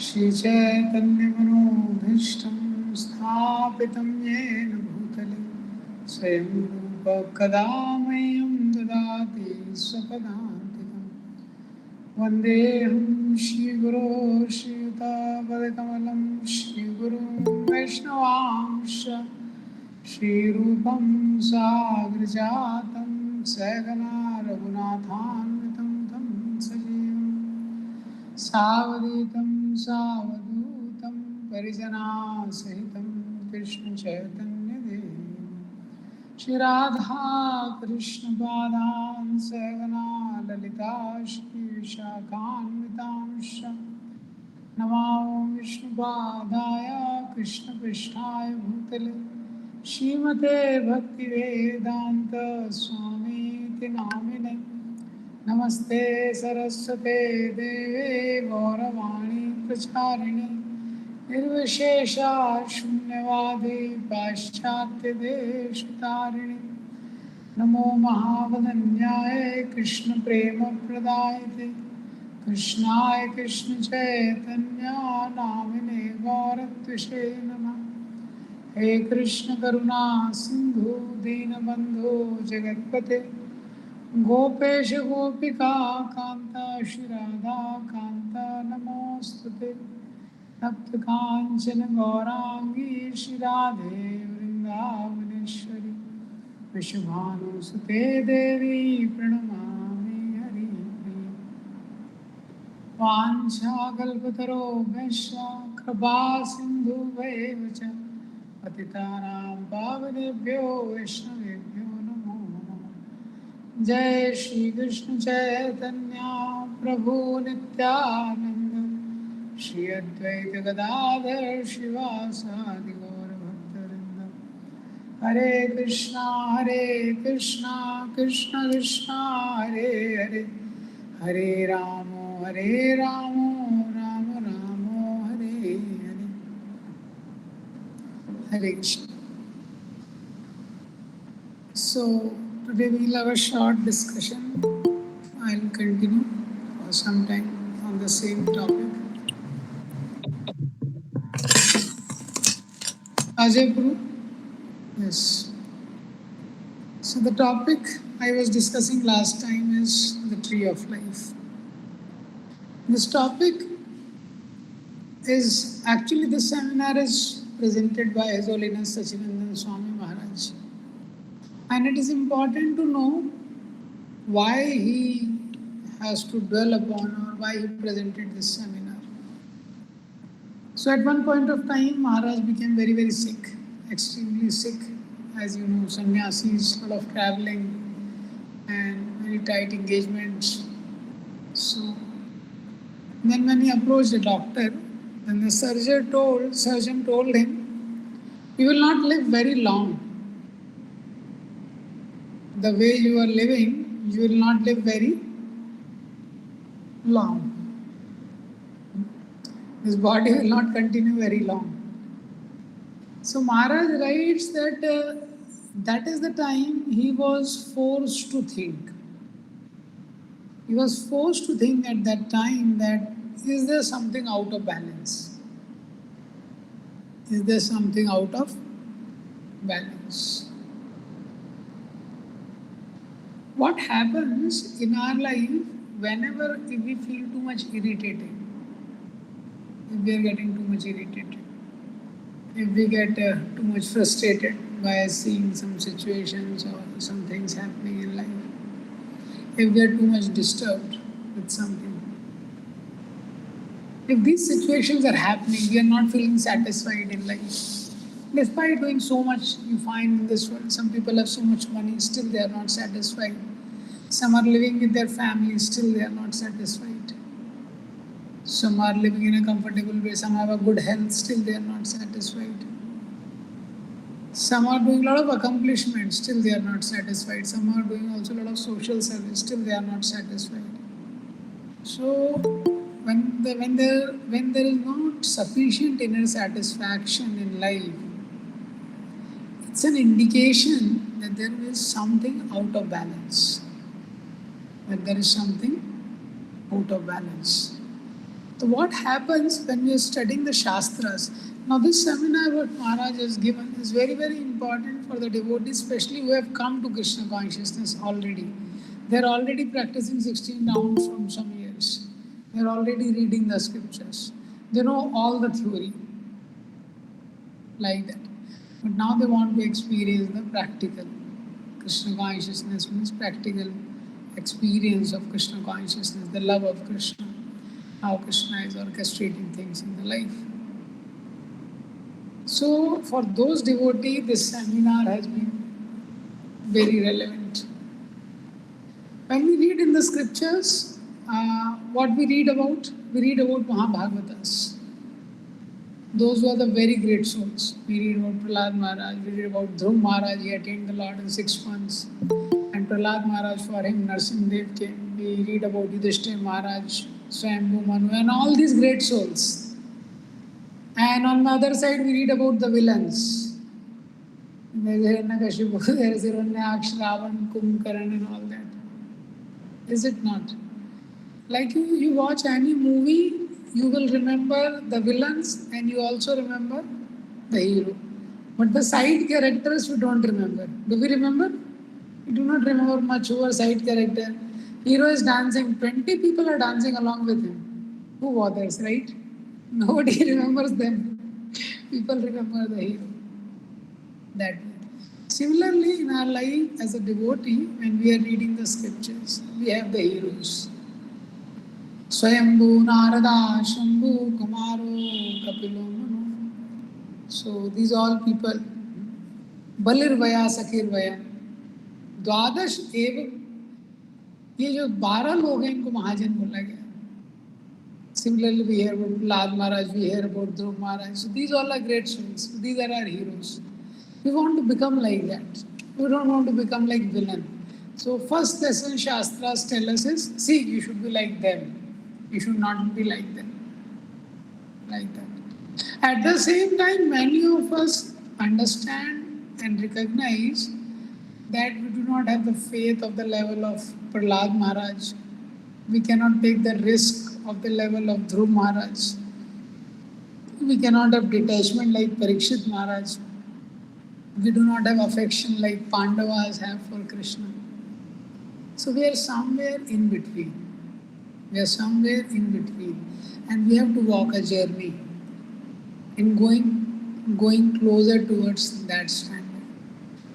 श्रीचैतन्यमनोभीष्टं स्थापितं येन भूतले स्वयं रूप कदा मह्यं ददाति स्वपदान्तिकं वन्देऽहं श्रीगुरो श्रीयुतापदकमलं श्रीगुरुं वैष्णवांश्च श्रीरूपं साग्रजातं सहगना रघुनाथान्वितं तं सजीवम् सावधूतं सावधूतं परिजनासहितं कृष्णचैतन्यदेवं श्रीराधा कृष्णपादान् सहगना ललिता श्रीविशाखान्वितांश्च नमो विष्णुपादाय कृष्णपृष्ठाय भूतले श्रीमते भक्तिवेदान्त स्वामीति नामिने नमस्ते सरस्वते देवे गौरवाणी प्रचारिणे निर्विशेषा शून्यवादी पाश्चात्यदेशतारिणे नमो महावदन्याय कृष्णप्रेमप्रदायते कृष्णाय कृष्णचैतन्य नामिने गौरत्विषे नमः हे कृष्ण करुणा सिन्धु दीनबन्धो जगत्पते गोपेश गोपिका कांता श्रीराधा कांता नमोस्तुते तप्त कांचन गौरांगी श्रीराधे वृंदावनेश्वरी वृषभानुसुते देवी प्रणमामि हरिप्रिये वाञ्छाकल्पतरोभ्यश्च कृपा सिन्धुभ्येव च पतितानां पावनेभ्यो वैष्णवेभ्यो नमो नमः जय श्री कृष्ण चैतन्य प्रभु नित्यानंद श्री अद्वैत गदाधर शिवासादि गौर भक्तवृंद हरे Krishna Krishna Krishna Hare Hare Hare Ram Ram Ram Hare Hare Hare Krishna. So today we'll have a short discussion. I'll continue for some time on the same topic. Ajay Guru? Yes. So the topic I was discussing last time is the tree of life. This topic is actually this seminar is presented by His Holiness Sachinandan Swami Maharaj. And it is important to know why he has to dwell upon or why he presented this seminar. So at one point of time, Maharaj became very, very sick, extremely sick. As you know, sannyasis, lot of traveling and very tight engagements. So then when he approached the doctor, then the surgeon told him, you will not live very long. The way you are living, you will not live very long. His body will not continue very long. So Maharaj writes that that is the time he was forced to think. He was forced to think at that time that is there something out of balance? Is there something out of balance? What happens in our life whenever if we feel too much irritated, if we are getting too much irritated, if we get too much frustrated by seeing some situations or some things happening in life, if we are too much disturbed with something, if these situations are happening, we are not feeling satisfied in life. Despite doing so much, you find in this world, some people have so much money, still they are not satisfied. Some are living with their families, still they are not satisfied. Some are living in a comfortable way, some have a good health, still they are not satisfied. Some are doing a lot of accomplishments, still they are not satisfied. Some are doing also a lot of social service, still they are not satisfied. So when there is not sufficient inner satisfaction in life, it's an indication that there is something out of balance. That there is something out of balance. So what happens when we are studying the Shastras? Now this seminar what Maharaj has given is very, very important for the devotees, especially who have come to Krishna consciousness already. They are already practicing 16 rounds from some years. They are already reading the scriptures. They know all the theory like that. But now they want to experience the practical. Krishna consciousness means practical experience of Krishna consciousness, the love of Krishna, how Krishna is orchestrating things in the life. So, for those devotees, this seminar has been very relevant. When we read in the scriptures, what we read about? We read about Mahabhagavatas. Those were the very great souls. We read about Prahlad Maharaj, we read about Dhruv Maharaj, he attained the Lord in 6 months. And Prahlad Maharaj, for him, Narsimdev came. We read about Yudhishthira Maharaj, Swayambhu Manu, and all these great souls. And on the other side, we read about the villains. There is Hiranyakashipu, there is Hiranyaksh, Ravan, Kumbhakaran, and all that. Is it not? Like you watch any movie, you will remember the villains and you also remember the hero. But the side characters we don't remember. Do we remember? We do not remember much who are side character. Hero is dancing, 20 people are dancing along with him. Who bothers, right? Nobody remembers them. People remember the hero. That way. Similarly, in our life as a devotee, when we are reading the scriptures, we have the heroes. Swayambhu, Narada, Shambhu, Kumaro, Kapilo, Manu. So these all people. Balirvaya, Sakirvaya. द्वादश एवं ये जो 12 लोग हैं इनको महाजन बोला गया. Similarly, we hear about Prahlad Maharaj, we hear about Dhruv Maharaj. So these all are great souls. These are our heroes. We want to become like that. We don't want to become like villain. So first lesson Shastras tell us is, see, you should be like them. You should not be like them. Like that. At the same time, many of us understand and recognize that we do not have the faith of the level of Prahlad Maharaj. We cannot take the risk of the level of Dhruv Maharaj. We cannot have detachment like Parikshit Maharaj. We do not have affection like Pandavas have for Krishna. So we are somewhere in between. We are somewhere in between. And we have to walk a journey in going closer towards that standard.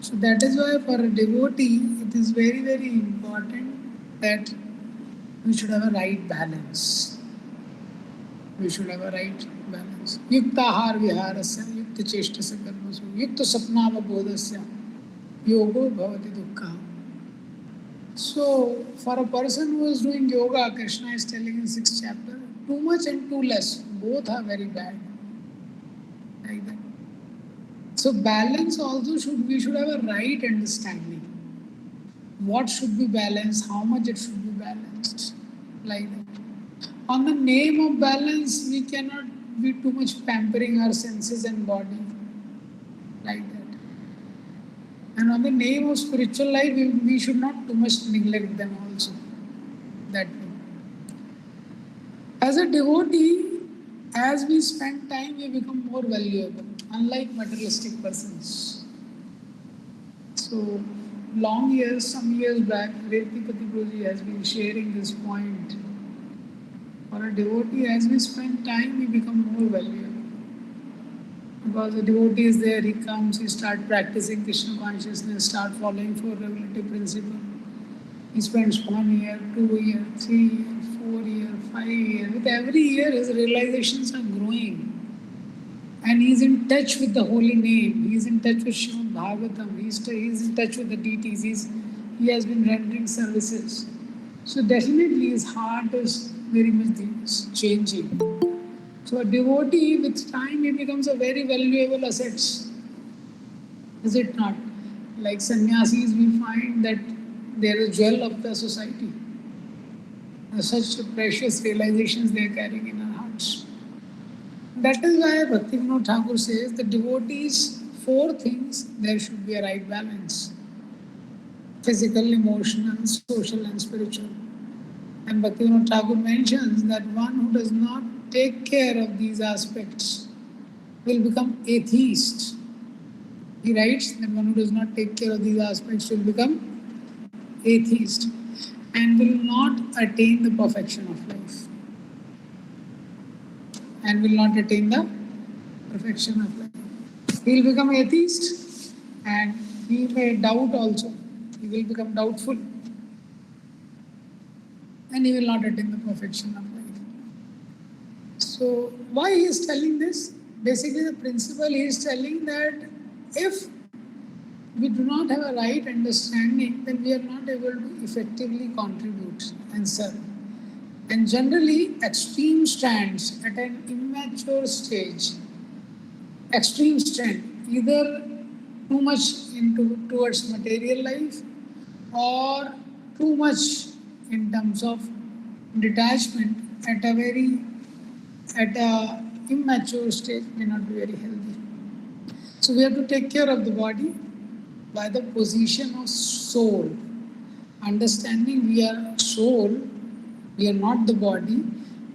So that is why for a devotee, it is very, very important that we should have a right balance. We should have a right balance. Yuktahar viharasya, yukta cheshtasya karmasu, yukta sapnavabodhasya, yogo bhavati dukkha. So, for a person who is doing yoga, Krishna is telling in 6th chapter, too much and too less, both are very bad. Like that. So, balance also we should have a right understanding. What should be balanced, how much it should be balanced, like that. On the name of balance, we cannot be too much pampering our senses and body, like that. And on the name of spiritual life, we should not too much neglect them also, that way. As a devotee, as we spend time, we become more valuable, unlike materialistic persons. So, long years, some years back, Retipati Guruji has been sharing this point. For a devotee, as we spend time, we become more valuable. Because the devotee is there, he comes, he starts practicing Krishna consciousness, start following four regulative principles. He spends 1 year, 2 years, 3 years, 4 years, 5 years. With every year, his realizations are growing. And he is in touch with the holy name. He is in touch with Srimad Bhagavatam. He is in touch with the deities. He has been rendering services. So definitely his heart is very much changing. So a devotee, with time, he becomes a very valuable asset. Is it not? Like sannyasis, we find that they are a jewel of the society. Such precious realizations they are carrying in our hearts. That is why Bhaktivinoda Thakur says the devotees, 4 things, there should be a right balance. Physical, emotional, social and spiritual. And Bhaktivinoda Thakur mentions that one who does not take care of these aspects will become atheist. He writes that one who does not take care of these aspects will become atheist and will not attain the perfection of life. And will not attain the perfection of life. He will become atheist and he may doubt also. He will become doubtful and he will not attain the perfection of life. So, why he is telling this? Basically, the principle he is telling that if we do not have a right understanding, then we are not able to effectively contribute and serve. And generally, extreme stands at an immature stage, extreme stand, either too much into towards material life or too much in terms of detachment at a immature stage may not be very healthy. So we have to take care of the body by the position of soul. Understanding we are soul, we are not the body,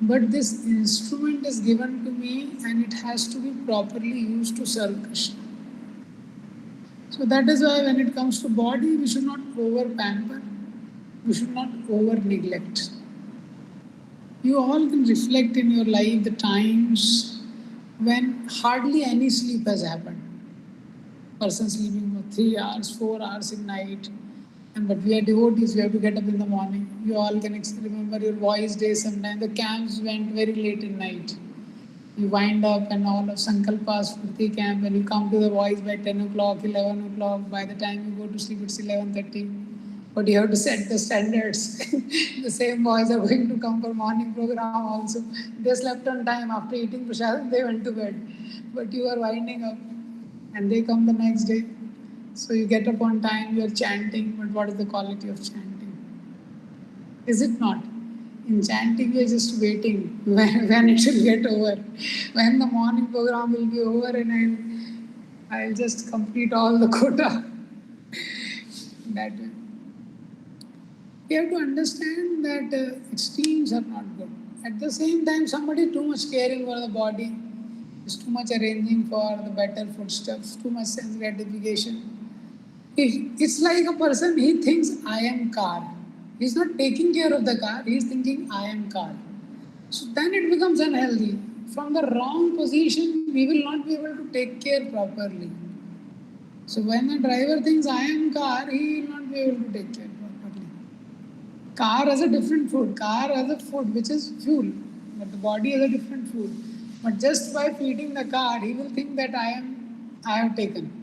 but this instrument is given to me and it has to be properly used to serve Krishna. So that is why when it comes to body, we should not over pamper, we should not over neglect. You all can reflect in your life the times when hardly any sleep has happened. Person sleeping for 3 hours, 4 hours in night, and but we are devotees, we have to get up in the morning. You all can remember your voice days sometimes. The camps went very late in night. You wind up and all of Sankalpa's Furti camp and you come to the voice by 10 o'clock, 11 o'clock. By the time you go to sleep, it's 11:30. But you have to set the standards. The same boys are going to come for morning program also. They slept on time. After eating prasad, they went to bed. But you are winding up and they come the next day. So you get up on time, you are chanting, but what is the quality of chanting? Is it not? In chanting, we are just waiting when it will get over. When the morning program will be over and I'll just complete all the quota. That way. We have to understand that extremes are not good. At the same time, somebody too much caring for the body, is too much arranging for the better foodstuffs, too much sense gratification. It's like a person, he thinks I am car. He's not taking care of the car, he's thinking I am car. So then it becomes unhealthy. From the wrong position, we will not be able to take care properly. So when the driver thinks I am car, he will not be able to take care properly. Car has a different food. Car has a food which is fuel, but the body has a different food. But just by feeding the car, he will think that I have taken.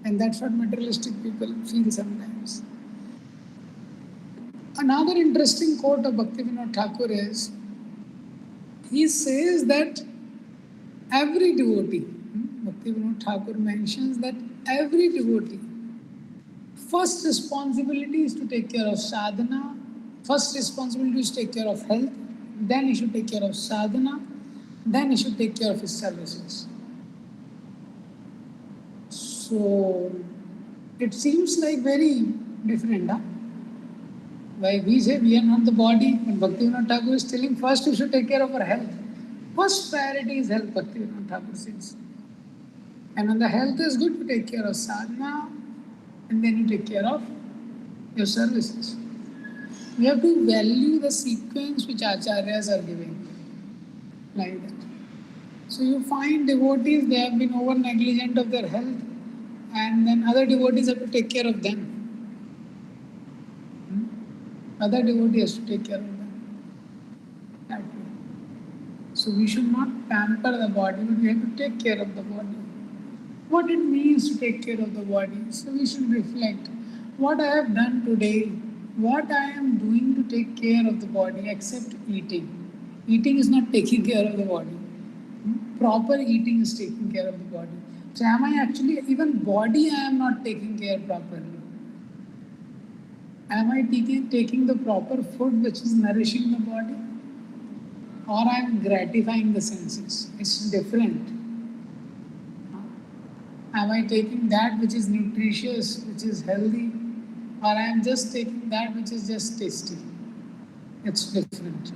And that's what materialistic people feel sometimes. Another interesting quote of Bhaktivinoda Thakur is, he says that every devotee, Bhaktivinoda Thakur mentions that every devotee, first responsibility is to take care of sadhana, first responsibility is to take care of health, then he should take care of sadhana, then he should take care of his services. So it seems like very different, huh? Why we say we are not the body, but Bhaktivinoda Thakur is telling first we should take care of our health. First priority is health, Bhaktivinoda Thakur says. And when the health is good, you take care of sadhana, and then you take care of your services. We have to value the sequence which acharyas are giving, like that. So you find devotees, they have been over negligent of their health, and then other devotees have to take care of them. Other devotee has to take care of them. That way. So we should not pamper the body, but we have to take care of the body. What it means to take care of the body. So we should reflect what I have done today, what I am doing to take care of the body except eating. Eating is not taking care of the body. Proper eating is taking care of the body. So am I actually, even body I am not taking care properly. Am I taking the proper food which is nourishing the body? Or I am gratifying the senses? It's different. Am I taking that which is nutritious, which is healthy? Or I am just taking that which is just tasty? It's different.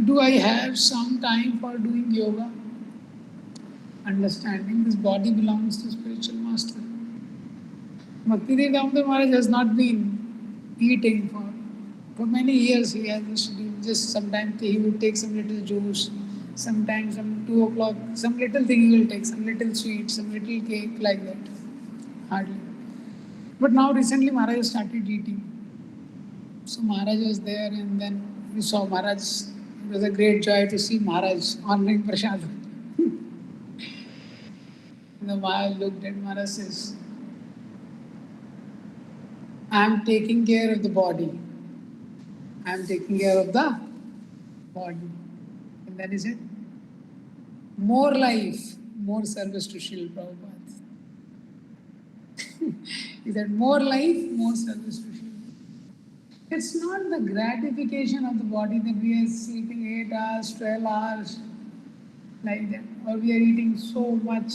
Do I have some time for doing yoga? Understanding this body belongs to spiritual master. Bhaktidev Damodar Maharaj has not been eating for many years. He has just sometimes he would take some little juice, sometimes some 2 o'clock, some little thing he will take, some little sweet, some little cake like that. Hardly. But now recently Maharaj started eating. So Maharaj was there and then we saw Maharaj. It was a great joy to see Maharaj honoring Prasad. The Maharaj looked at Maharaj says, I am taking care of the body. I am taking care of the body. And then he said, more life, more service to Srila Prabhupada. He said, more life, more service to Srila. It's not the gratification of the body that we are sleeping 8 hours, 12 hours, like that, or we are eating so much,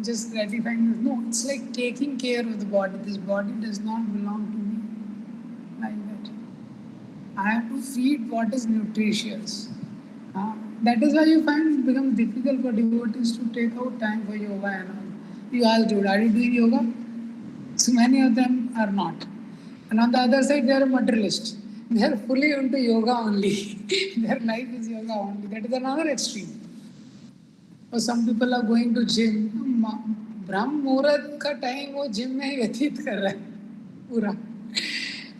just gratifying. No, it's like taking care of the body. This body does not belong to me, like that. I have to feed what is nutritious. That is why you find it becomes difficult for devotees to take out time for yoga and all. You ask, dude, are you doing yoga? So many of them are not. And on the other side, they are materialist. They are fully into yoga only. Their life is yoga only. That is another extreme. Or some people are going to gym. ब्रह्म मुहूर्त का time वो gym में ही व्यतीत कर रहा है पूरा.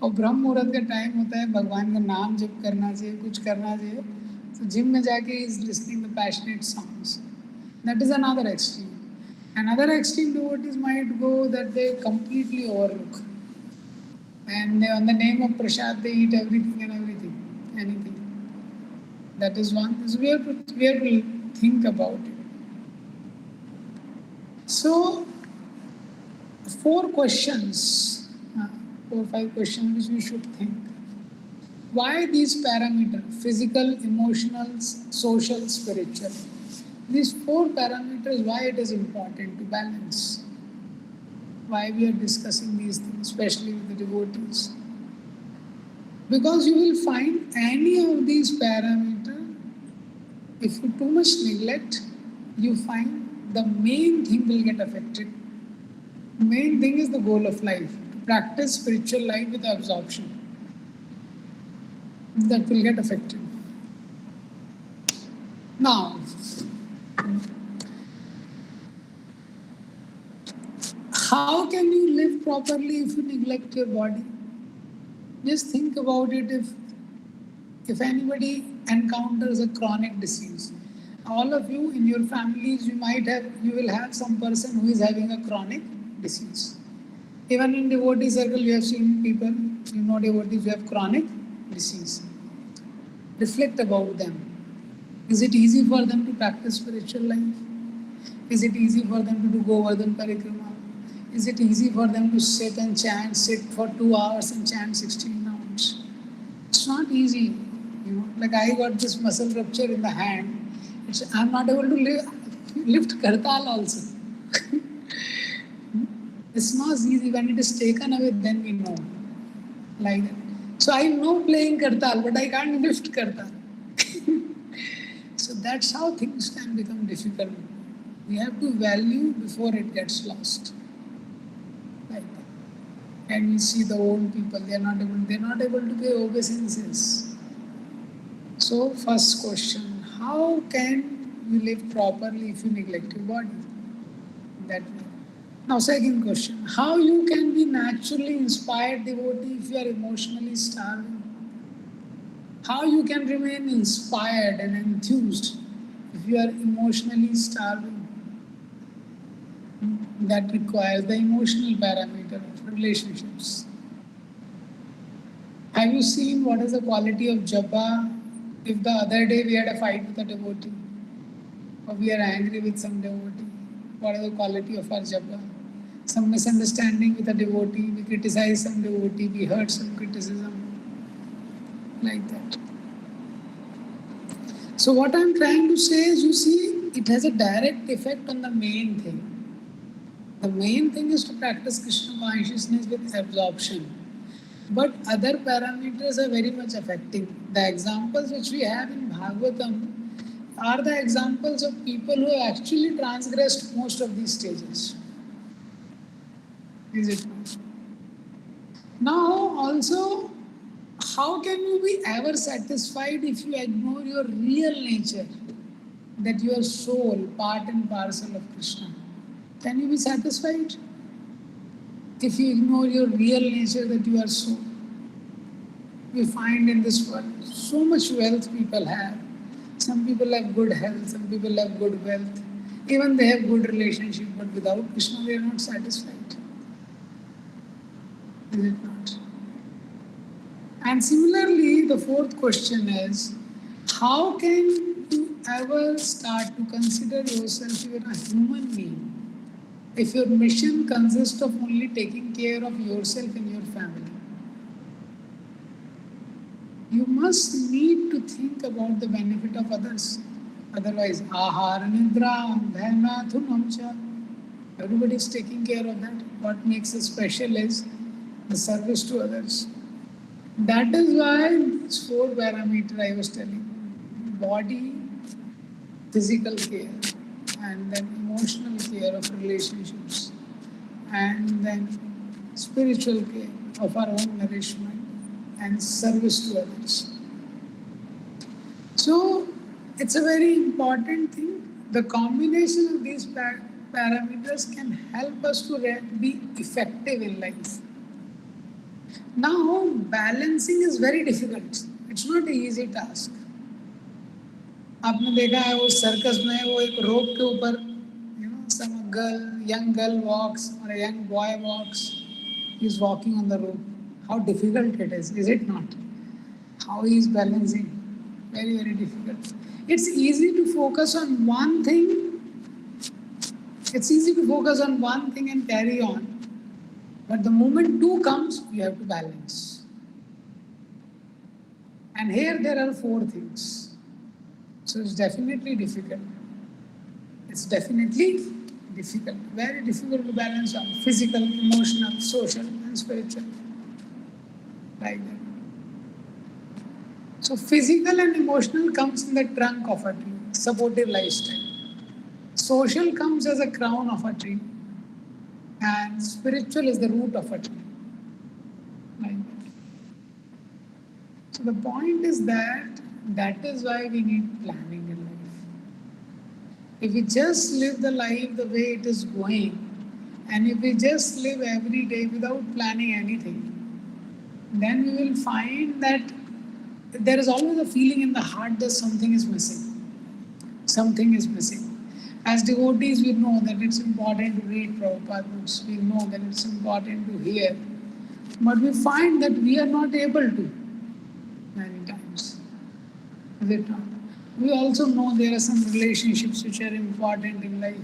और ब्रह्म मुहूर्त का टाइम होता है भगवान का नाम जप करना चाहिए, कुछ करना चाहिए. तो जिम में जाके is listening the passionate songs. That is another extreme. Another extreme devotees might go that they completely overlook. And on the name of prasad, they eat everything and everything, anything. That is one. So we have to think about it. So, 4 questions, 4 or 5 questions which we should think. Why these parameters? Physical, emotional, social, spiritual. These 4 parameters, why it is important to balance. Why we are discussing these things, especially with the devotees. Because you will find any of these parameters, if you too much neglect, you find the main thing will get affected. The main thing is the goal of life, to practice spiritual life with absorption. That will get affected. Now, how can you live properly if you neglect your body? Just think about it. If anybody encounters a chronic disease, all of you in your families, you will have some person who is having a chronic disease. Even in devotee circle, you have seen people, devotees who have chronic disease. Reflect about them. Is it easy for them to practice spiritual life? Is it easy for them to do Govardhan Parikrama? Is it easy for them to sit and chant, sit for 2 hours and chant 16 rounds? It's not easy. Like I got this muscle rupture in the hand. I'm not able to lift kartal also. It's not easy. When it is taken away, then we know. Like that. So I know playing kartal, but I can't lift kartal. So that's how things can become difficult. We have to value before it gets lost. Like that. And we see the old people, they're not able to pay obeisances. So first question, how can you live properly if you neglect your body? That way. Now second question, how you can be naturally inspired devotee if you are emotionally starving? How you can remain inspired and enthused if you are emotionally starving? That requires the emotional parameter of relationships. Have you seen what is the quality of japa? If the other day we had a fight with a devotee, or we are angry with some devotee, what is the quality of our japa? Some misunderstanding with a devotee, we criticize some devotee, we heard some criticism, like that. So what I'm trying to say is, you see, it has a direct effect on the main thing. The main thing is to practice Krishna consciousness with absorption. But other parameters are very much affecting. The examples which we have in Bhagavatam are the examples of people who have actually transgressed most of these stages. Is it not? Now, also, how can you be ever satisfied if you ignore your real nature, that your soul, part and parcel of Krishna? Can you be satisfied if you ignore your real nature, that you are soul? We find in this world so much wealth people have. Some people have good health, some people have good wealth. Even they have good relationship, but without Krishna they are not satisfied. Is it not? And similarly, the fourth question is, how can you ever start to consider yourself even a human being if your mission consists of only taking care of yourself and your family? You must need to think about the benefit of others. Otherwise, ahar, nidra, dhyana, thunamcha. Everybody is taking care of that. What makes it special is the service to others. That is why this four parameter I was telling: body, physical care, and then emotional care of relationships, and then spiritual care of our own nourishment and service to others. So it's a very important thing. The combination of these parameters can help us to be effective in life. Now, balancing is very difficult. It's not an easy task. आपने देखा है वो circus में वो एक रोप के ऊपर some girl, young girl walks or a young boy walks, he is walking on the rope. How difficult it is it not? How he is balancing, very very difficult. It's easy to focus on one thing. It's easy to focus on one thing and carry on, but the moment two comes, you have to balance. And here there are four things. So it's definitely difficult. It's definitely difficult, very difficult to balance on physical, emotional, social, and spiritual. Like that. So physical and emotional comes in the trunk of a tree, supportive lifestyle. Social comes as a crown of a tree, and spiritual is the root of a tree. Like that. So the point is that is why we need planning in life. If we just live the life the way it is going, and if we just live every day without planning anything, then we will find that there is always a feeling in the heart that something is missing. Something is missing. As devotees, we know that it's important to read Prabhupada books. We know that it's important to hear. But we find that we are not able to many times. Is it not? We also know there are some relationships which are important in life,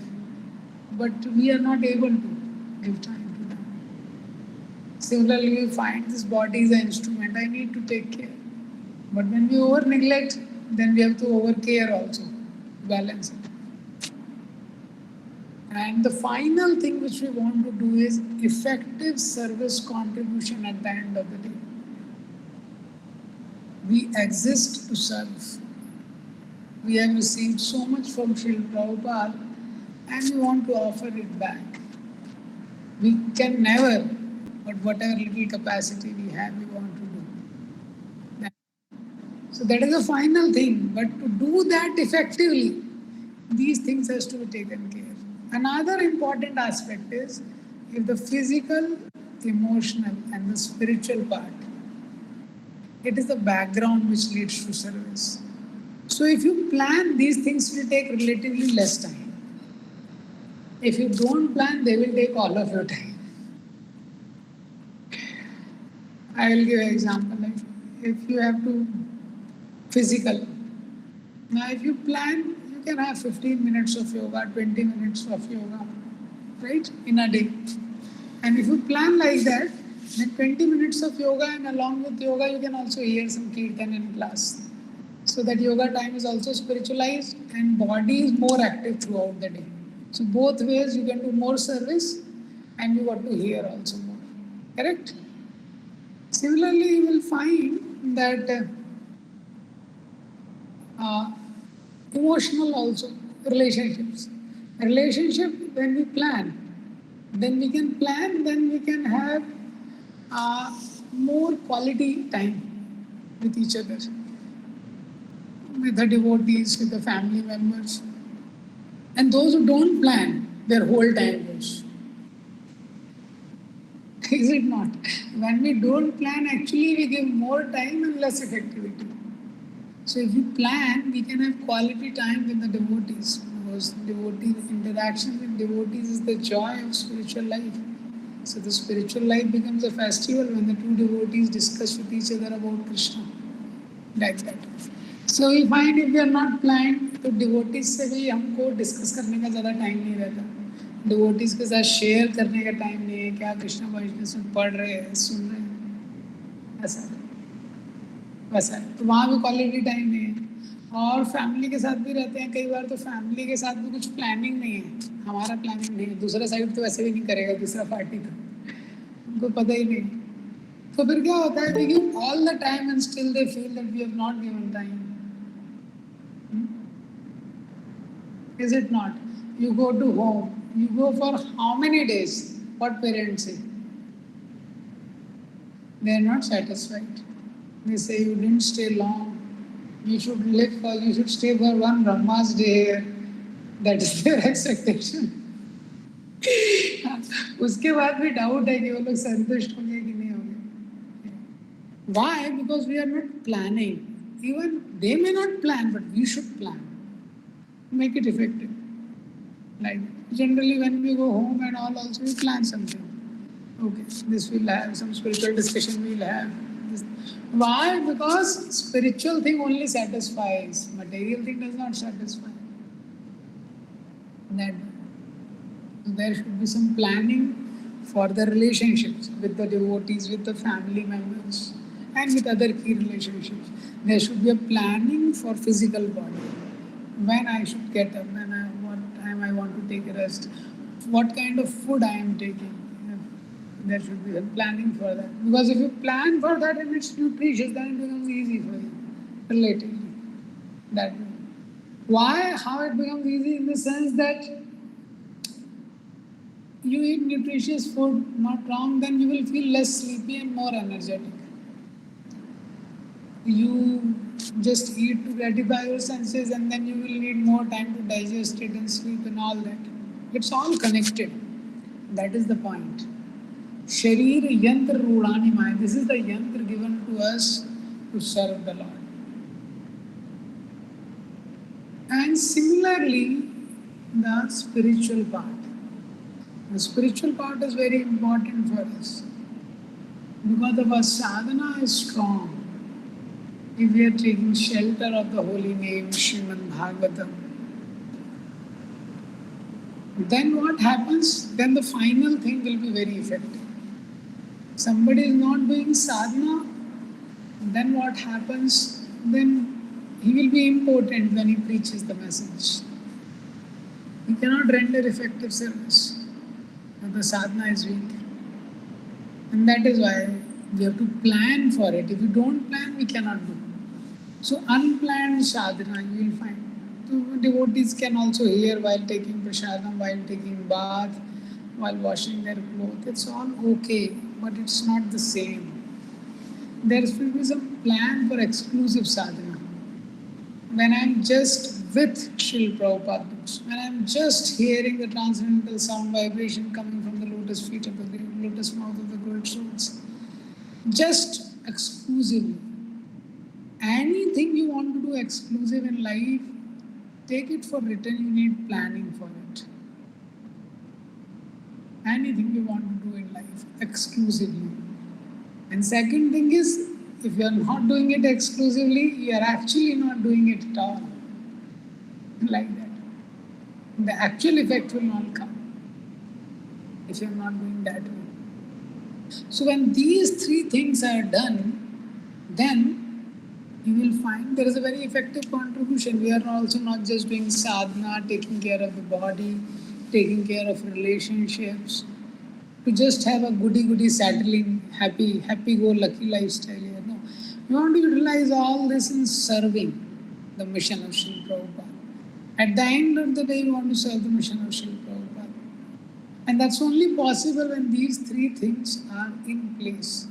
but we are not able to give time to them. Similarly, we find this body is an instrument. I need to take care. But when we over neglect, then we have to over care also, balance it. And the final thing which we want to do is effective service contribution at the end of the day. We exist to serve. We have received so much from Srila Prabhupada and we want to offer it back. We can never, but whatever little capacity we have, we want to do. So that is the final thing. But to do that effectively, these things has to be taken care. Another important aspect is if the physical, emotional and the spiritual part, it is the background which leads to service. So if you plan, these things will take relatively less time. If you don't plan, they will take all of your time. I will give an example. Like if you have to physical. Now if you plan, you can have 15 minutes of yoga, 20 minutes of yoga, right, in a day. And if you plan like that, then 20 minutes of yoga and along with yoga, you can also hear some kirtan in class. So that yoga time is also spiritualized and body is more active throughout the day. So both ways you can do more service and you got to hear also more. Correct? Similarly, you will find that uh, emotional also relationships. Relationship, when we plan, then we can plan, then we can have uh, more quality time with each other, with the devotees, with the family members. And those who don't plan, their whole time goes. Is it not? When we don't plan, actually we give more time and less effectivity. So if we plan, we can have quality time with the devotees, because devotee interaction with devotees is the joy of spiritual life. So the spiritual life becomes a festival when the two devotees discuss with each other about Krishna. Like that. So we find if we are not planned, तो devotees से भी हमको discuss करने का ज़्यादा time नहीं रहता. Devotees के साथ share करने का time नहीं है, क्या कृष्ण consciousness में पढ़ रहे हैं, सुन रहे हैं, ऐसा वैसा है. तो वहाँ भी क्वालिटी टाइम नहीं है. और फैमिली के साथ भी रहते हैं कई बार, तो फैमिली के साथ भी कुछ प्लानिंग नहीं है, हमारा प्लानिंग नहीं है, दूसरा साइड तो वैसे भी नहीं करेगा, दूसरा पार्टी तो उनको पता ही नहीं. तो फिर क्या होता है, we give all the time and still they feel that we have not given time. Is it not? You go to home, you go for how many days? What parents say? They are not satisfied. They say you didn't stay long. You should you should stay for one Brahma's day here. That is their expectation. उसके बाद भी doubt है कि वो लोग संतुष्ट होंगे कि नहीं होंगे. Why? Because we are not planning. Even they may not plan, but we should plan. Make it effective. Like generally when we go home and all also we plan something. Okay, this we'll have, some spiritual discussion we'll have. This. Why? Because spiritual thing only satisfies. Material thing does not satisfy. That there should be some planning for the relationships with the devotees, with the family members, and with other key relationships. There should be a planning for physical body. When I should get up, what time I want to take a rest, what kind of food I am taking. There should be a planning for that. Because if you plan for that and it's nutritious, then it becomes easy for you, relatively. That way. Why? How it becomes easy? In the sense that you eat nutritious food, not wrong, then you will feel less sleepy and more energetic. You just eat to gratify your senses and then you will need more time to digest it and sleep and all that. It's all connected. That is the point. Sharir yantra rudani maya. This is the yantra given to us to serve the Lord. And similarly, the spiritual part. The spiritual part is very important for us. Because our sadhana is strong. If we are taking shelter of the holy name, Srimad Bhagavatam, then what happens? Then the final thing will be very effective. Somebody is not doing sadhana, then what happens? Then he will be impotent when he preaches the message. He cannot render effective service if the sadhana is weak. And that is why we have to plan for it. If we don't plan, we cannot do. So unplanned sadhana you will find. So devotees can also hear while taking prasadam, while taking bath, while washing their clothes. It's all okay, but it's not the same. There should be some plan for exclusive sadhana. When I'm just with Srila Prabhupada books, when I'm just hearing the transcendental sound vibration coming from the lotus feet of the great lotus mouth of the great souls, just exclusively. Anything you want to do exclusive in life, take it for written, you need planning for it. Anything you want to do in life exclusively. And second thing is, if you are not doing it exclusively, you are actually not doing it at all. Like that. The actual effect will not come if you are not doing that way. So when these three things are done, then you will find there is a very effective contribution. We are also not just doing sadhana, taking care of the body, taking care of relationships, to just have a goody settling, happy go lucky lifestyle here. No, we want to utilize all this in serving the mission of Srila Prabhupada. At the end of the day, we want to serve the mission of Srila Prabhupada. And that's only possible when these three things are in place.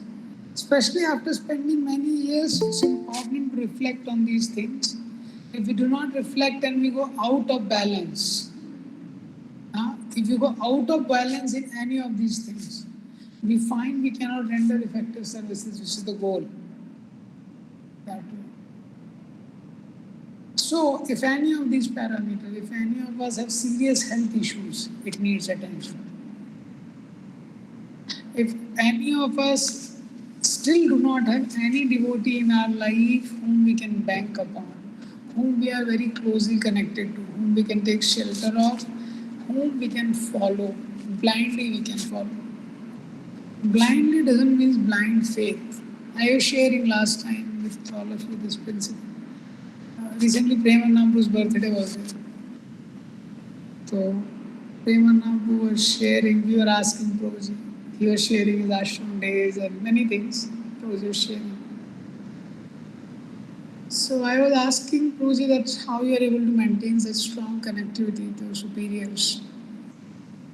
Especially after spending many years, it's important to reflect on these things. If we do not reflect and we go out of balance, if you go out of balance in any of these things, we find we cannot render effective services, which is the goal. That way. So, if any of these parameters, if any of us have serious health issues, it needs attention. If any of us still do not have any devotee in our life whom we can bank upon, whom we are very closely connected to, whom we can take shelter of, whom we can follow, blindly we can follow. Blindly doesn't mean blind faith. I was sharing last time with all of you this principle. Recently Premanampu's birthday was there. So Premanampu was sharing, we were asking Prabhuji, he was sharing his ashram days and many things Prabhuji was sharing. So I was asking Prabhuji that how you are able to maintain such strong connectivity to your superiors,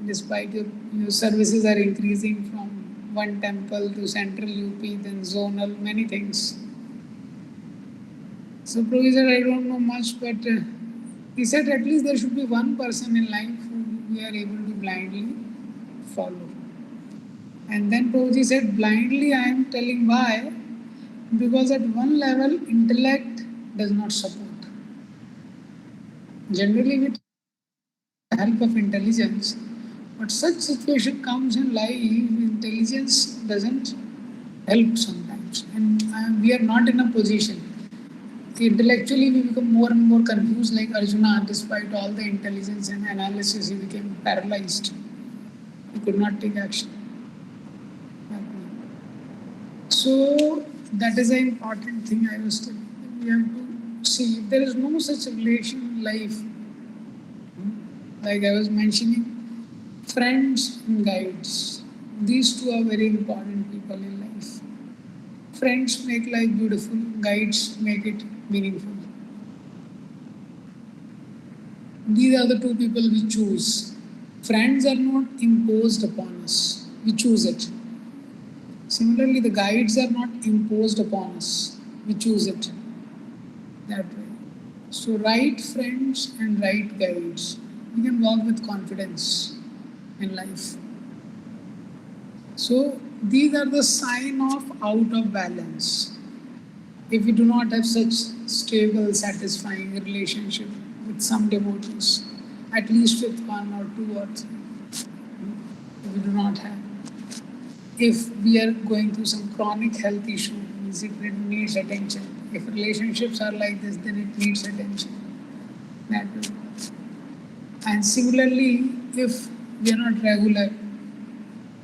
despite your services are increasing from one temple to central UP, then zonal, many things. So Prabhuji said, I don't know much, but he said at least there should be one person in life who we are able to blindly follow. And then Prabhuji said, blindly I am telling why, because at one level intellect does not support. Generally with the help of intelligence, but such situation comes in life, intelligence doesn't help sometimes, and we are not in a position. Intellectually we become more and more confused, like Arjuna, despite all the intelligence and analysis, he became paralyzed. He could not take action. So that is an important thing I was telling. We have to see if there is no such relation in life. Like I was mentioning, friends and guides. These two are very important people in life. Friends make life beautiful, guides make it meaningful. These are the two people we choose. Friends are not imposed upon us, we choose it. Similarly, the guides are not imposed upon us, we choose it. That way. So, right friends and right guides, we can walk with confidence in life. So, these are the sign of out of balance. If we do not have such stable, satisfying relationship with some devotees, at least with one or two or three, if we do not have. If we are going through some chronic health issue, means it needs attention. If relationships are like this, then it needs attention. That way. And similarly, if we are not regular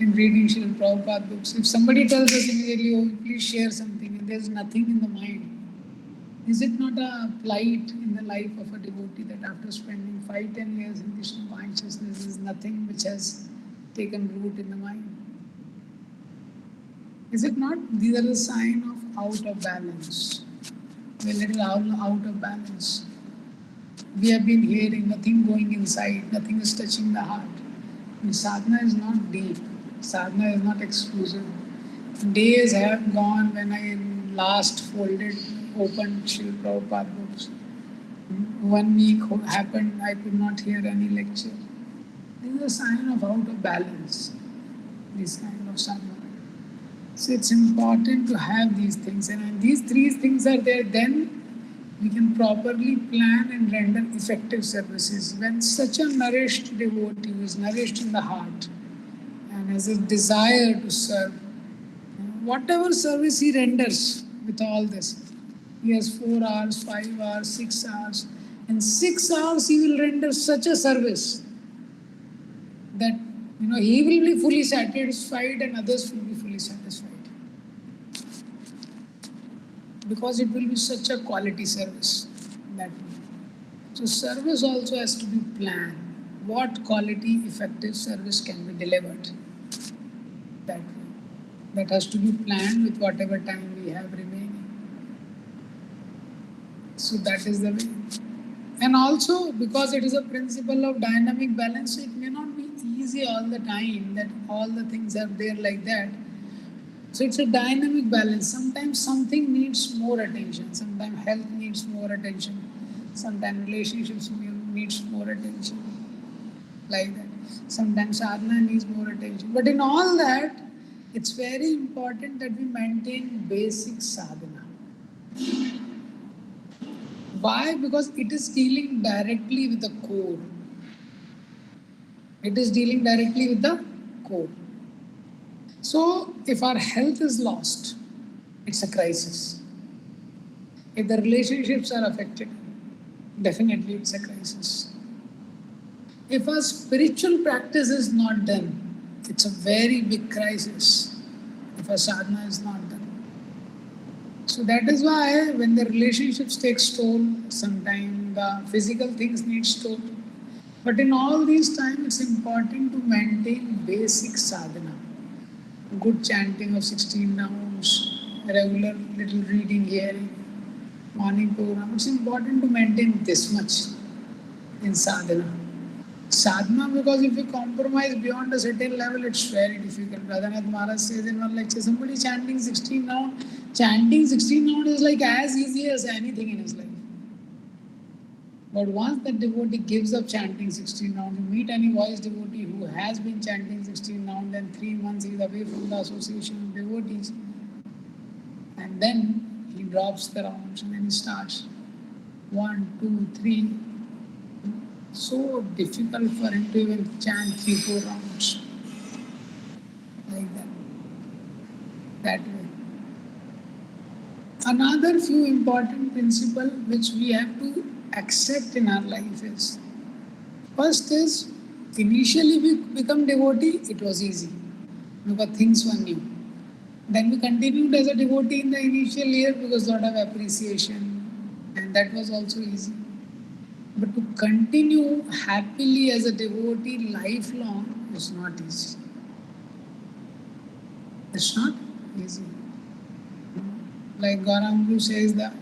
in reading Srila Prabhupada books, if somebody tells us immediately, oh, please share something, and there's nothing in the mind, is it not a plight in the life of a devotee that after spending 5-10 years in Krishna consciousness, there is nothing which has taken root in the mind? Is it not? These are a sign of out of balance. We're a little out of balance. We have been hearing nothing going inside, nothing is touching the heart. And sadhana is not deep, sadhana is not exclusive. Days have gone when I last opened Srila Prabhupada books. 1 week happened, I could not hear any lecture. This is a sign of out of balance, this kind of sadhana. So it's important to have these things, and when these three things are there, then we can properly plan and render effective services. When such a nourished devotee who is nourished in the heart and has a desire to serve, whatever service he renders with all this, he has 4 hours, 5 hours, 6 hours. In 6 hours he will render such a service that he will be fully satisfied and others will be fully satisfied. Because it will be such a quality service. That way. So service also has to be planned. What quality effective service can be delivered? that way. That has to be planned with whatever time we have remaining. So that is the way. And also, because it is a principle of dynamic balance, it may not be easy all the time that all the things are there like that. So it's a dynamic balance. Sometimes something needs more attention. Sometimes health needs more attention. Sometimes relationships needs more attention. Like that. Sometimes sadhana needs more attention. But in all that, it's very important that we maintain basic sadhana. Why? Because it is dealing directly with the core. It is dealing directly with the core. So, if our health is lost, it's a crisis. If the relationships are affected, definitely it's a crisis. If our spiritual practice is not done, it's a very big crisis. If our sadhana is not done. So that is why when the relationships take toll, sometimes the physical things need toll. But in all these times, it's important to maintain basic sadhana. Good chanting of 16 rounds, regular little reading, hearing, morning program. It's important to maintain this much in sadhana. Sadhana, because if you compromise beyond a certain level, it's very difficult. Radhanath Maharaj says in one lecture, somebody chanting 16 rounds is like as easy as anything in his life. But once the devotee gives up chanting 16 rounds, you meet any wise devotee who has been chanting 16 rounds, then 3 months he is away from the association of devotees, and then he drops the rounds and then he starts 1, 2, 3. So difficult for him to even chant 3, 4 rounds like that. That way. Another few important principle which we have to accept in our life is, first is, initially we become devotee, it was easy because things were new. Then we continued as a devotee in the initial year because lot of appreciation, and that was also easy. But to continue happily as a devotee lifelong is not easy. It's not easy. Like Gaurang Guru says, the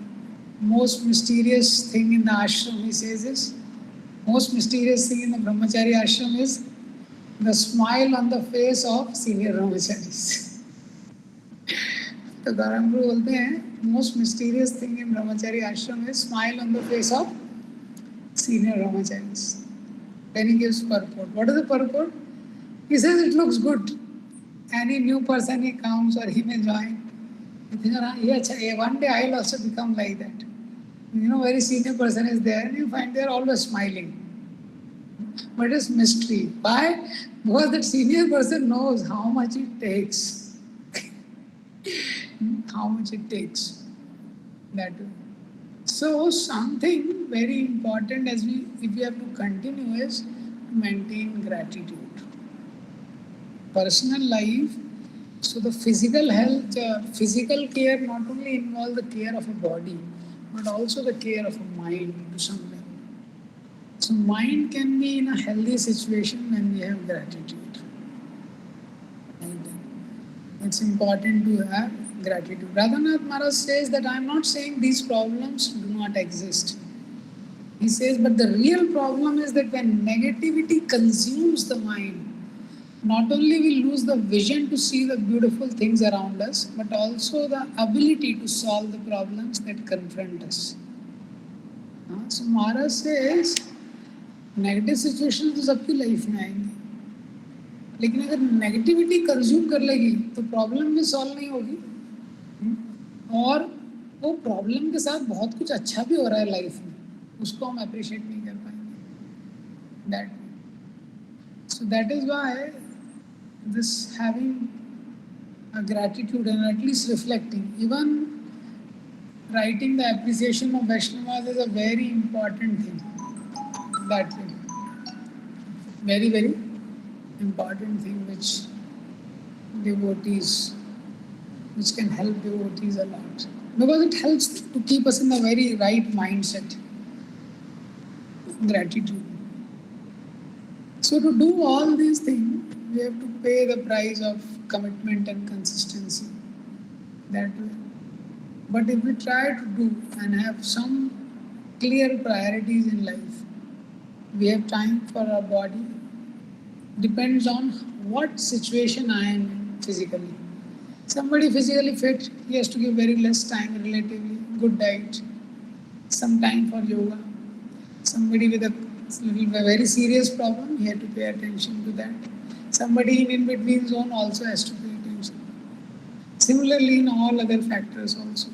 most mysterious thing in the ashram, he says is, most mysterious thing in the brahmachari ashram is the smile on the face of senior brahmacharis. तो Gaurang Guru बोलते हैं, most mysterious thing in brahmachari ashram is smile on the face of senior brahmacharis. Then he gives purport. What is the purport? He says it looks good. Any new person he comes or he may join, you think, yeah, one day I'll also become like that. Very senior person is there and you find they're always smiling. But it's mystery. Why? Because that senior person knows how much it takes. How much it takes. That way. So something very important if we have to continue is to maintain gratitude. Personal life, so the physical health, physical care not only involves the care of a body, but also the care of a mind to some level. So mind can be in a healthy situation when we have gratitude. And it's important to have gratitude. Radhanath Maharaj says that I am not saying these problems do not exist. He says, but the real problem is that when negativity consumes the mind, not only we lose the vision to see the beautiful things around us, but also the ability to solve the problems that confront us. So Maharaj says, negative situation तो सबकी life में आएंगी, लेकिन अगर negativity consume कर लेगी तो problem भी सॉल्व नहीं होगी, और वो प्रॉब्लम के साथ बहुत कुछ अच्छा भी हो रहा है लाइफ में, उसको हम अप्रिशिएट नहीं कर पाएंगे. That so that is why this having a gratitude and at least reflecting, even writing the appreciation of Vaishnavas is a very important thing. That way. Very, very important thing which can help devotees a lot. Because it helps to keep us in the very right mindset. Gratitude. So to do all these things, we have to pay the price of commitment and consistency that way. But if we try to do and have some clear priorities in life, we have time for our body, depends on what situation I am in physically. Somebody physically fit, he has to give very less time, relatively good diet, some time for yoga. Somebody with a very serious problem, he had to pay attention to that. Somebody in between zone also has to pay attention. Similarly, in all other factors also.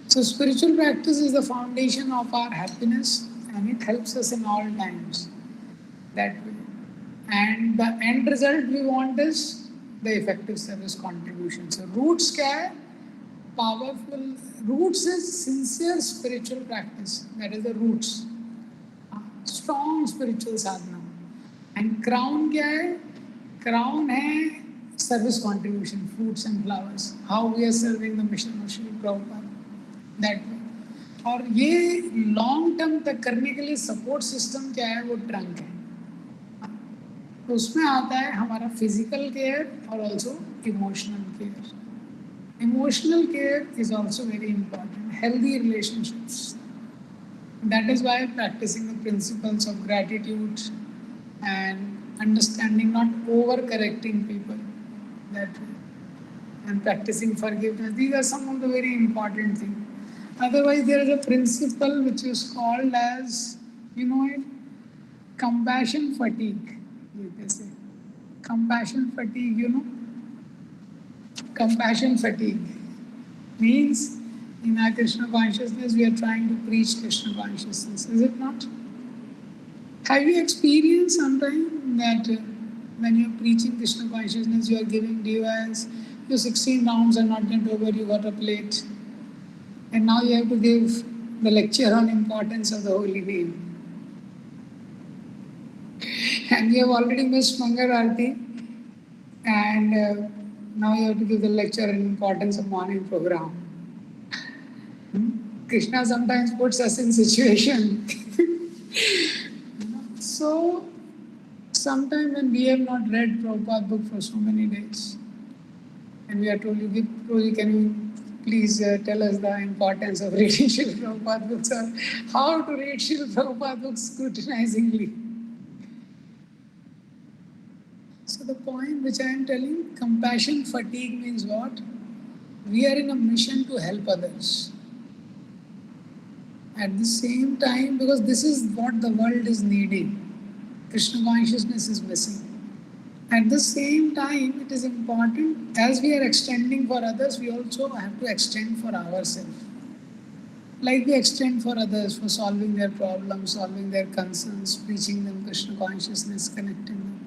So spiritual practice is the foundation of our happiness, and it helps us in all times that way. And the end result we want is the effective service contribution. So roots क्या है? Powerful roots is sincere spiritual practice. That is the roots. Strong spiritual sadhana. And crown क्या है? Crown है service contribution, fruits and flowers. How we are serving the mission of Srila Prabhupada. That way. और ये long term तक करने के लिए support system क्या है? वो ट्रंक है. तो उसमें आता है हमारा फिजिकल केयर और also emotional care. Emotional care is also very important. Healthy relationships. That is why practicing the principles of gratitude and understanding, not overcorrecting people that way, and practicing forgiveness. These are some of the very important things. Otherwise, there is a principle which is called as, you know it, compassion fatigue. They say compassion fatigue. You know, compassion fatigue means in our Krishna consciousness we are trying to preach Krishna consciousness. Is it not? Have you experienced sometime that when you are preaching Krishna consciousness, you are giving devas, your 16 rounds are not yet over, you got a plate, and now you have to give the lecture on importance of the holy name. And you have already missed Mangal Aarti, and now you have to give the lecture on importance of morning program. Krishna sometimes puts us in situation. So, sometime when we have not read Prabhupada book for so many days, and we are told, Prabhuji, can you please tell us the importance of reading Srila Prabhupada books, or how to read Srila Prabhupada books scrutinizingly. So the point which I am telling, compassion fatigue means what? We are in a mission to help others. At the same time, because this is what the world is needing, Krishna consciousness is missing. At the same time, it is important, as we are extending for others, we also have to extend for ourselves. Like we extend for others for solving their problems, solving their concerns, preaching them Krishna consciousness, connecting them.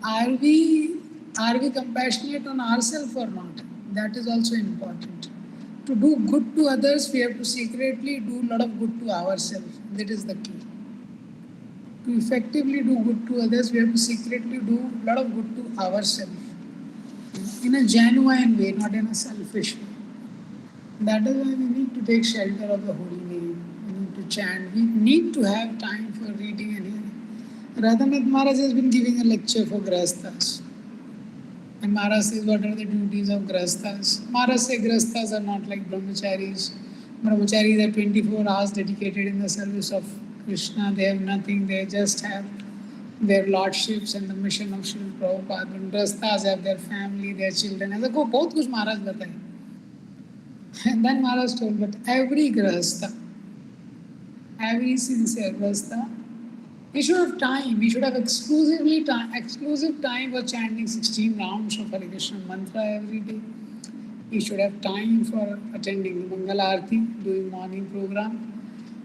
Are we compassionate on ourselves or not? That is also important. To do good to others, we have to secretly do a lot of good to ourselves. That is the key. To effectively do good to others, we have to secretly do a lot of good to ourselves. In a genuine way, not in a selfish way. That is why we need to take shelter of the holy name. We need to chant. We need to have time for reading and hearing. Radhanath Maharaj has been giving a lecture for Grahasthas. And Maharaj says, what are the duties of Grahasthas? Maharaj says Grahasthas are not like Brahmacharis. Brahmacharis are 24 hours dedicated in the service of Krishna. They have nothing. They just have their lordships and the mission of Srila Prabhupada. And Grahasthas have their family, their children. ऐसा को बहुत कुछ महाराज बताए. And then Maharaj told, but every Grahastha, every sincere Grahastha, we should have time. We should have exclusive time for chanting 16 rounds of Hare Krishna mantra every day. We should have time for attending the Mangal Aarti, doing morning program.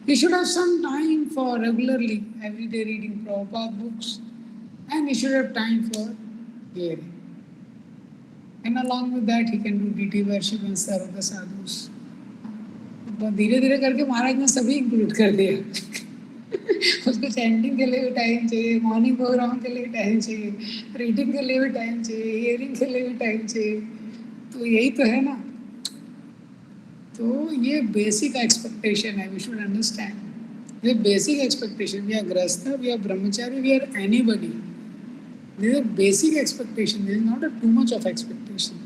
We should have some time for regularly, every day reading Prabhupada books. And we should have time for hearing. And along with that, he can do deity worship and serve the sadhus. तो धीरे धीरे करके महाराज ने सभी include कर दिया. उसको chanting के लिए भी टाइम चाहिए, मॉर्निंग प्रोग्राम के लिए भी टाइम चाहिए, रीडिंग के लिए भी टाइम चाहिए, हियरिंग के लिए भी टाइम चाहिए. तो यही तो है ना. तो ये बेसिक एक्सपेक्टेशन है. वी शुड अंडरस्टैंड ये basic expectation. We are grihastha, we are brahmachari, we are anybody. These are basic expectation. There is not a too much of expectation.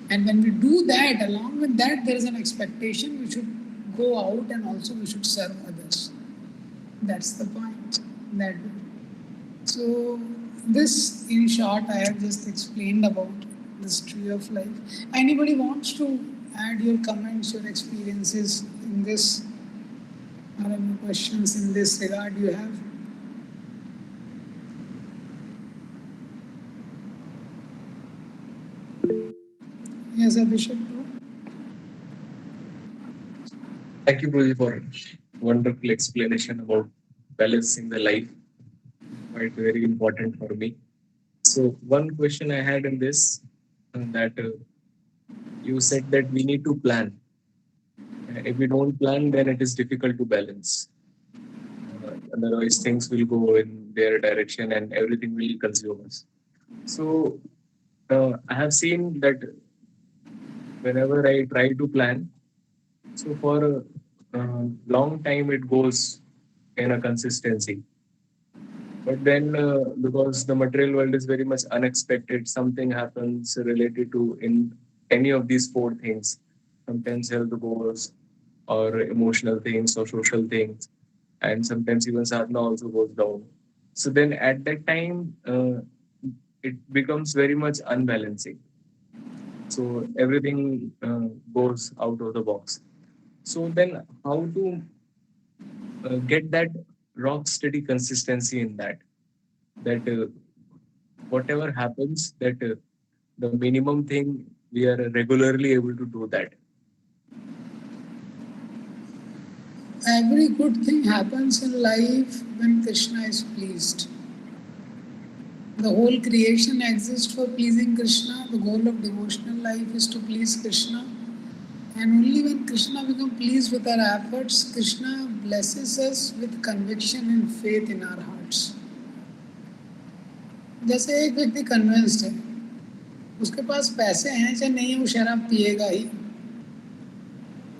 And when we do that, along with that, there is an expectation we should go out and also we should serve others. That's the point. That so this, in short, I have just explained about this tree of life. Anybody wants to add your comments, your experiences in this, or any questions in this regard you have? Yes, Abhishek. Thank you, Guruji, for wonderful explanation about balancing the life. Quite very important for me. So one question I had in this that you said that we need to plan. If we don't plan, then it is difficult to balance. Otherwise, things will go in their direction and everything will consume us. So I have seen that whenever I try to plan, so for a long time it goes in a consistency. But then, because the material world is very much unexpected, something happens related to in any of these four things, sometimes health goals or emotional things or social things, and sometimes even sadhana also goes down. So then at that time, it becomes very much unbalancing. So everything goes out of the box. So then, how to get that rock steady consistency in that? That whatever happens, that the minimum thing we are regularly able to do that. Every good thing happens in life when Krishna is pleased. The whole creation exists for pleasing Krishna. The goal of devotional life is to please Krishna. And only when Krishna becomes pleased with our efforts, Krishna blesses us with conviction and faith in our hearts. जैसे एक व्यक्ति convinced है, उसके पास पैसे हैं चाहे नहीं है, वो शराब पिएगा ही,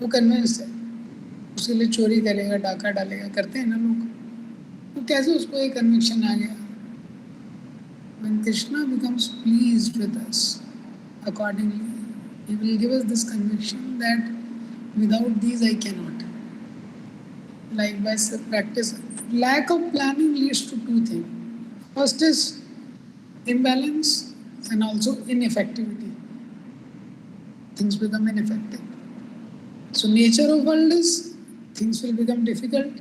वो कन्विंस्ड है, उसके लिए चोरी करेगा, डाका डालेगा, करते हैं ना लोग. तो कैसे उसको एक कन्विक्शन आ गया? When Krishna becomes pleased with us, accordingly, He will give us this conviction that without these I cannot. Likewise, the practice. Lack of planning leads to two things. First is imbalance and also ineffectivity. Things become ineffective. So nature of world is things will become difficult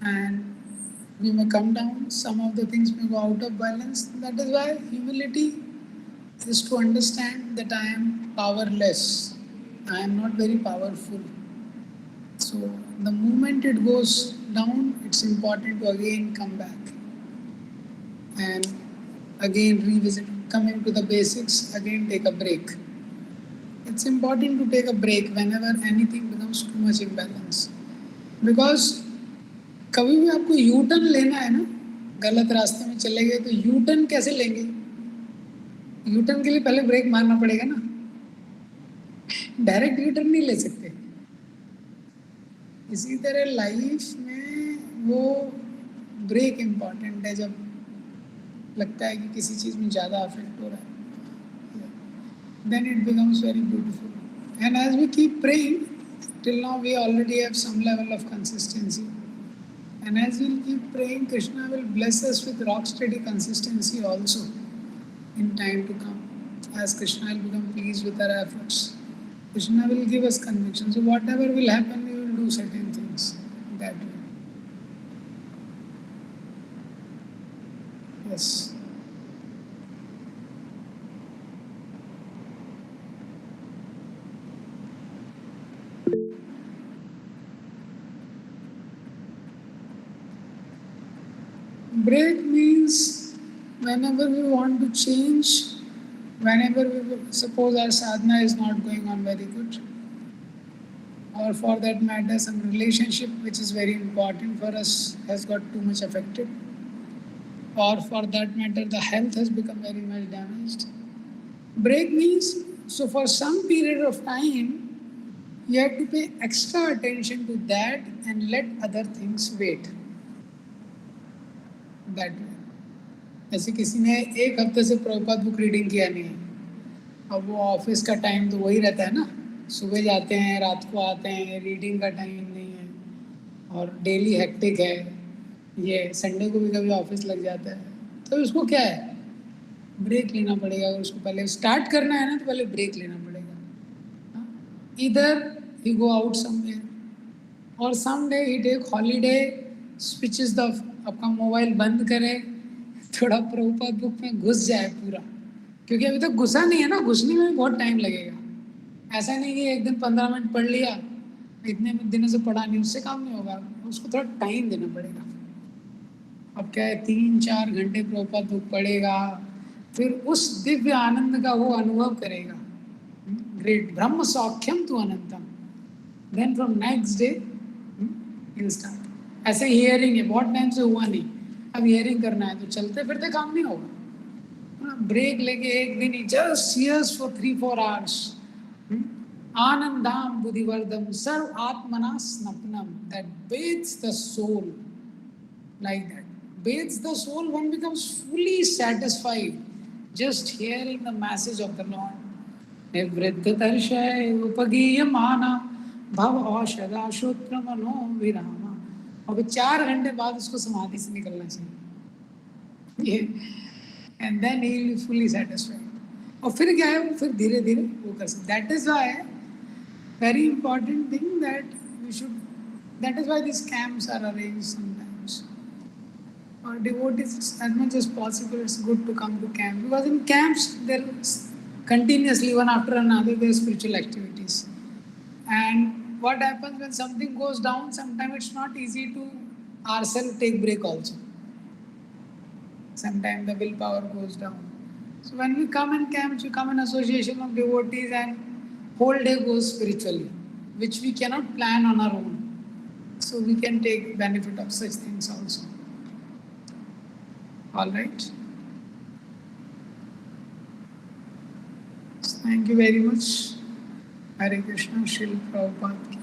and we may come down, some of the things may go out of balance. That is why humility is to understand that I am powerless. I am not very powerful. So the moment it goes down, it's important to again come back and again revisit, coming to the basics, again take a break. It's important to take a break whenever anything becomes too much imbalance. Because कभी भी आपको U turn लेना है ना, गलत रास्ते में चले गए तो यू टर्न कैसे लेंगे? यू टर्न के लिए पहले ब्रेक मारना पड़ेगा ना, डायरेक्ट यू टर्न नहीं ले सकते. इसी तरह लाइफ में वो ब्रेक इम्पॉर्टेंट है जब लगता है कि किसी चीज़ में ज़्यादा अफेक्ट हो रहा है. Then it becomes very beautiful and as we keep praying till now we already have some level of consistency. And as we'll keep praying, Krishna will bless us with rock steady consistency also in time to come. As Krishna will become pleased with our efforts, Krishna will give us conviction. So whatever will happen, we will do certain things that way. Yes. Break means whenever we want to change, whenever we suppose our sadhana is not going on very good, or for that matter, some relationship which is very important for us has got too much affected, or for that matter, the health has become very much damaged. Break means so for some period of time, you have to pay extra attention to that and let other things wait. That way. ऐसे किसी ने एक हफ्ते से Prabhupada book reading किया नहीं है, अब वो ऑफिस का टाइम तो वही रहता है ना, सुबह जाते हैं रात को आते हैं, रीडिंग का टाइम नहीं है और डेली हेक्टिक है, ये संडे को भी कभी ऑफिस लग जाता है, तो उसको क्या है, ब्रेक लेना पड़ेगा। अगर उसको पहले स्टार्ट करना है ना तो पहले ब्रेक लेना पड़ेगा। इधर ही गो आउट समवेयर और some day he take holiday, switches the, अपना मोबाइल बंद करे, थोड़ा प्रभुपाद बुक में घुस जाए पूरा, क्योंकि अभी तक घुसा नहीं है ना, घुसने में बहुत टाइम लगेगा। ऐसा नहीं कि एक दिन 15 मिनट पढ़ लिया, इतने दिनों से पढ़ा नहीं, उससे काम नहीं होगा, उसको थोड़ा टाइम देना पड़ेगा। अब क्या है, 3-4 घंटे प्रभुपाद बुक पढ़ेगा, फिर उस दिव्य आनंद का वो अनुभव करेगा। ग्रेट ब्रह्म सौख्यम तू अनंतम, then from next day you start. ऐसे हियरिंग है, बहुत टाइम से हुआ नहीं, अब हियरिंग करना है तो चलते फिरते काम नहीं होगा, ब्रेक लेके एक दिन ही जस्ट हियर्स फॉर 3-4 आवर्स, आनंदाम बुद्धिवर्धम सर्व आत्मना स्नपनम, that bathes the soul, like that bathes the soul, one becomes fully satisfied just hearing the message of the Lord. निवृत्त दर्शय उपगीयमाना भव औषधा श्रोत्र मनो विरामा। और 4 घंटे बाद उसको समाधि से निकलना चाहिए, and then he will fully satisfied. और फिर क्या है, वो फिर धीरे धीरे वो कर सकते। That is why very important thing that we should, that is why these camps are arranged sometimes. Or devotees, as much as possible, it's good to come to camp, because in camps there is continuously one after another there are spiritual activities. And what happens when something goes down, sometimes it's not easy to ourselves take break also. Sometimes the willpower goes down. So when we come in camps, we come in association of devotees and whole day goes spiritually, which we cannot plan on our own. So we can take benefit of such things also. All right. So thank you very much. Hare Krishna, Srila Prabhupada ki